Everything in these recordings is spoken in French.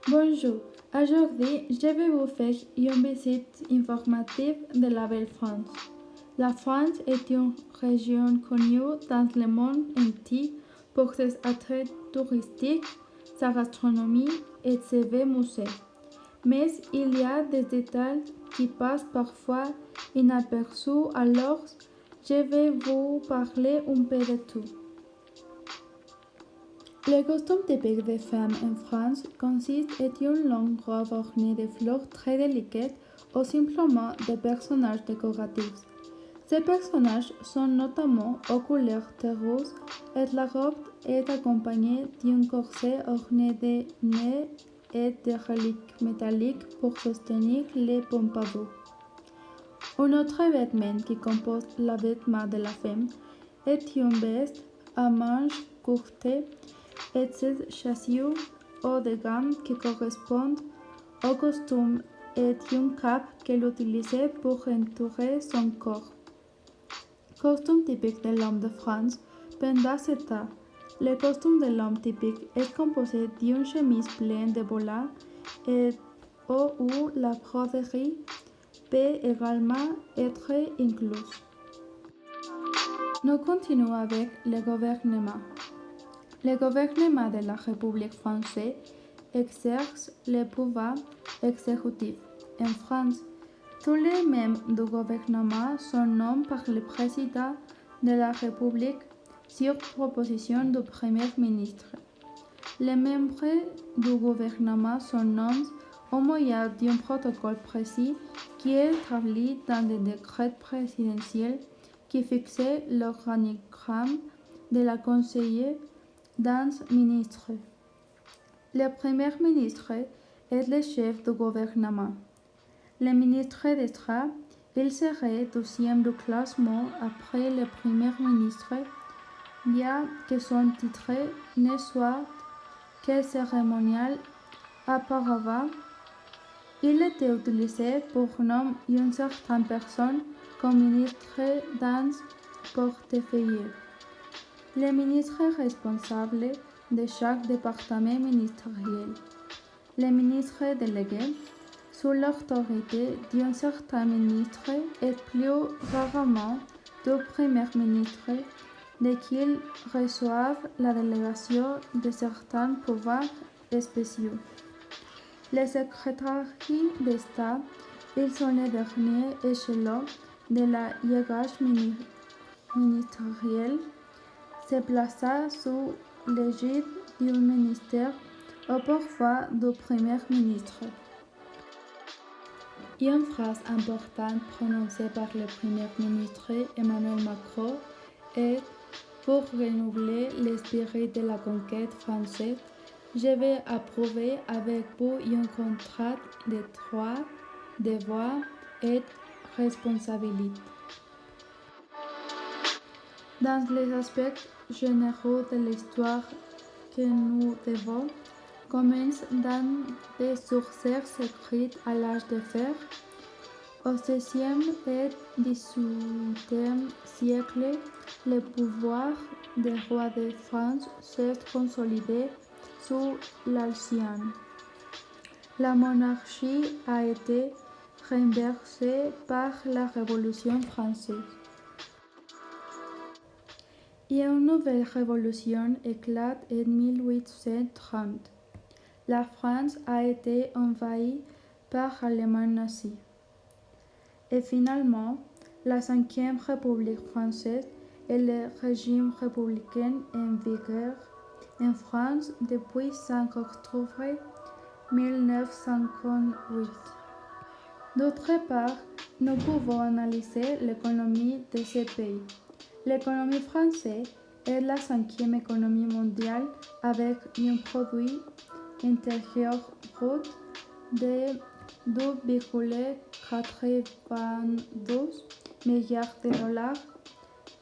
Bonjour, aujourd'hui je vais vous faire une visite informative de la belle France. La France est une région connue dans le monde entier pour ses attraits touristiques, sa gastronomie et ses beaux musées. Mais il y a des détails qui passent parfois inaperçus, alors je vais vous parler un peu de tout. Le costume typique des femmes en France consiste en une longue robe ornée de fleurs très délicates ou simplement de personnages décoratifs. Ces personnages sont notamment aux couleurs de rose et la robe est accompagnée d'un corset orné de nœuds et de reliques métalliques pour soutenir les pompadours. Un autre vêtement qui compose le vêtement de la femme est une veste à manches courtes et ses chaussures haut de gamme qui correspondent au costume et une cape qu'elle utilisait pour entourer son corps. Costume typique de l'homme de France pendant ce temps. Le costume de l'homme typique est composé d'une chemise pleine de volants et où la broderie peut également être incluse. Nous continuons avec le gouvernement. Le gouvernement de la République française exerce le pouvoir exécutif. En France, tous les membres du gouvernement sont nommés par le président de la République sur proposition du Premier ministre. Les membres du gouvernement sont nommés au moyen d'un protocole précis qui est établi dans le décret présidentiel qui fixe l'organigramme de la conseillère d'un ministre. Le Premier ministre est le chef du gouvernement. Le ministre d'État, il serait deuxième du classement après le Premier ministre, bien que son titre ne soit que cérémonial auparavant. Il était utilisé pour nommer une certaine personne comme ministre dans portefeuille. Le ministre est responsable de chaque département ministériel. Le ministre délégué, sous l'autorité d'un certain ministre et plus rarement du Premier ministre, de qui reçoivent la délégation de certains pouvoirs spéciaux. Les secrétaires d'État, ils sont les derniers échelons de la hiérarchie ministérielle, se plaçant sous l'égide d'un ministère ou parfois du Premier ministre. Une phrase importante prononcée par le Premier ministre Emmanuel Macron est pour renouveler l'esprit de la conquête française. Je vais approuver avec vous un contrat de droits, devoirs et responsabilités. Dans les aspects généraux de l'histoire que nous devons, commence dans des sources écrites à l'âge de fer. Au XVIe et XVIIIe siècle, le pouvoir des rois de France s'est consolidé sous l'Ancien. La monarchie a été renversée par la Révolution française. Une nouvelle révolution éclate en 1830. La France a été envahie par l'Allemagne nazie. Et finalement, la Cinquième République française est le régime républicain en vigueur en France depuis 5 octobre 1958. D'autre part, nous pouvons analyser l'économie de ce pays. L'économie française est la cinquième économie mondiale avec un produit intérieur brut de 2,92 milliards de dollars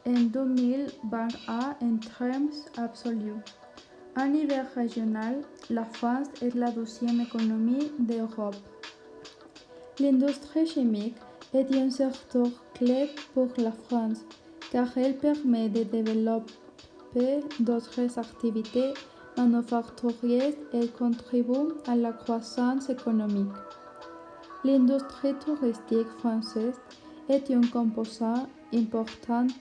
en 2021 en termes absolus. À niveau régional, la France est la deuxième économie d'Europe. L'industrie chimique est un secteur clé pour la France car elle permet de développer d'autres activités manufacturiers et contribuent à la croissance économique. L'industrie touristique française est une composante importante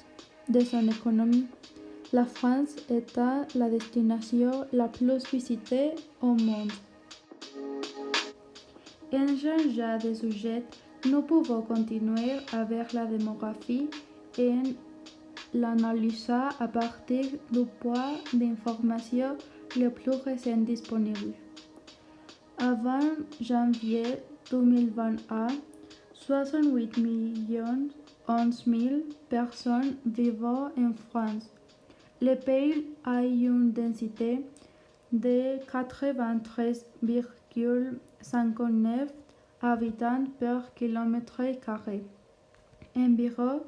de son économie. La France est la destination la plus visitée au monde. En changeant de sujet, nous pouvons continuer avec la démographie en l'analysant à partir du poids d'informations les plus récentes disponibles. Avant janvier 2021, 68,11 millions de personnes vivaient en France. Le pays a une densité de 93,59 habitants par kilomètre carré. Environ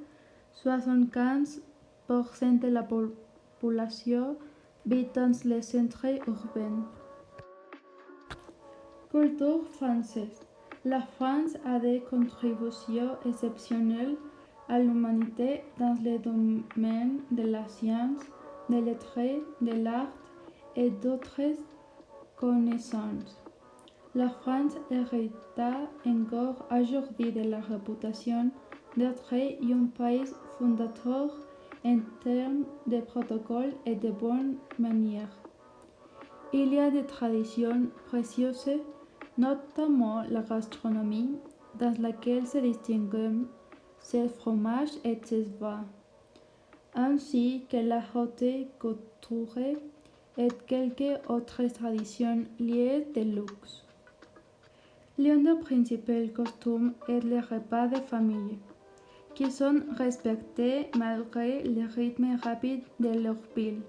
75% de la population vit dans les centres urbains. Culture française. La France a des contributions exceptionnelles à l'humanité dans les domaines de la science, des lettres, de l'art et d'autres connaissances. La France hérita encore aujourd'hui de la réputation d'être un pays fondateur en termes de protocoles et de bonnes manières. Il y a des traditions précieuses, notamment la gastronomie, dans laquelle se distinguent ses fromages et ses vins, ainsi que la haute couture et quelques autres traditions liées de luxe. L'un des principaux costumes est les repas de famille, qui sont respectés malgré le rythme rapide de leur ville.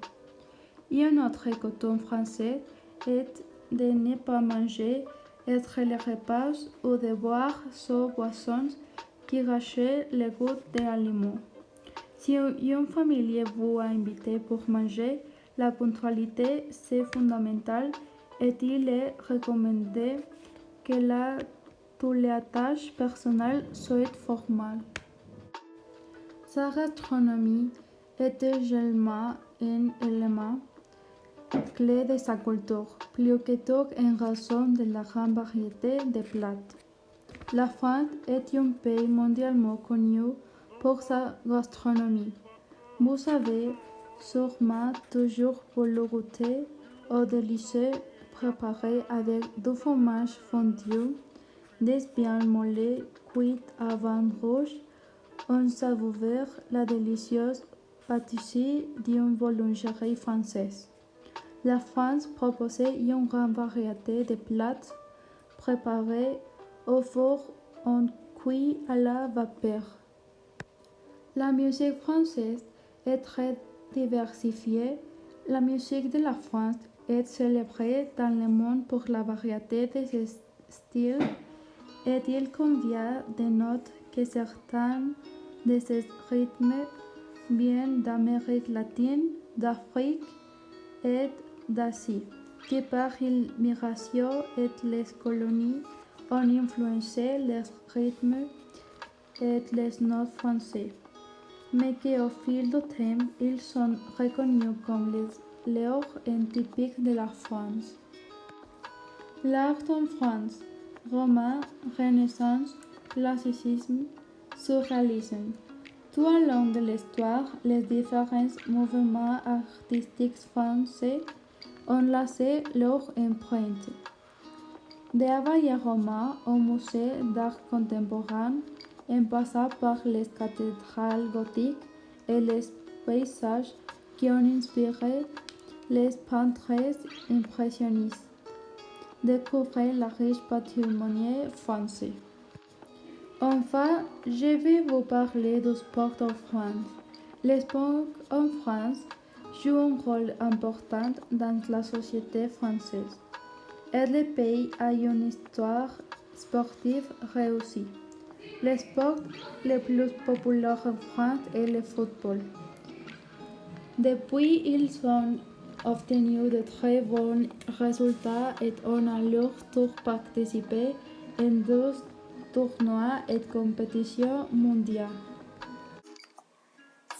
Un autre coutume français est de ne pas manger entre les repas ou de boire sans boissons qui gâchent le goût de l'aliment. Si une famille vous a invité pour manger, la ponctualité c'est fondamental et il est recommandé que la toilettage personnelle soit formelle. Sa gastronomie est également un élément clé de sa culture, plus que tout en raison de la grande variété de plats. La France est un pays mondialement connu pour sa gastronomie. Vous avez sûrement toujours voulu goûter aux délicieux préparés avec du fromage fondu, des viandes molles cuites à vin rouge. On savoure la délicieuse pâtisserie d'une boulangerie française. La France proposait une grande variété de plats préparés au four ou cuits à la vapeur. La musique française est très diversifiée. La musique de la France est célébrée dans le monde pour la variété de ses styles et il convient de noter que certains de ces rythmes viennent d'Amérique latine, d'Afrique et d'Asie, qui par l'immigration et les colonies ont influencé les rythmes et les notes français, mais qu'au fil du temps, ils sont reconnus comme les leurs typiques de la France. L'art en France, roman, Renaissance, classicisme, surréalisme. Tout au long de l'histoire, les différents mouvements artistiques français ont laissé leur empreinte. Des ateliers romains au musée d'art contemporain, en passant par les cathédrales gothiques et les paysages qui ont inspiré les peintres impressionnistes. Découvrez la riche patrimoine français. Enfin, je vais vous parler du sport en France. Le sport en France joue un rôle important dans la société française et le pays a une histoire sportive réussie. Le sport le plus populaire en France est le football. Depuis, ils ont obtenu de très bons résultats et ont à leur tour participé en 12 tournois et compétitions mondiales.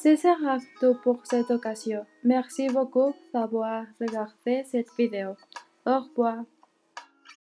Ce sera tout pour cette occasion. Merci beaucoup d'avoir regardé cette vidéo. Au revoir.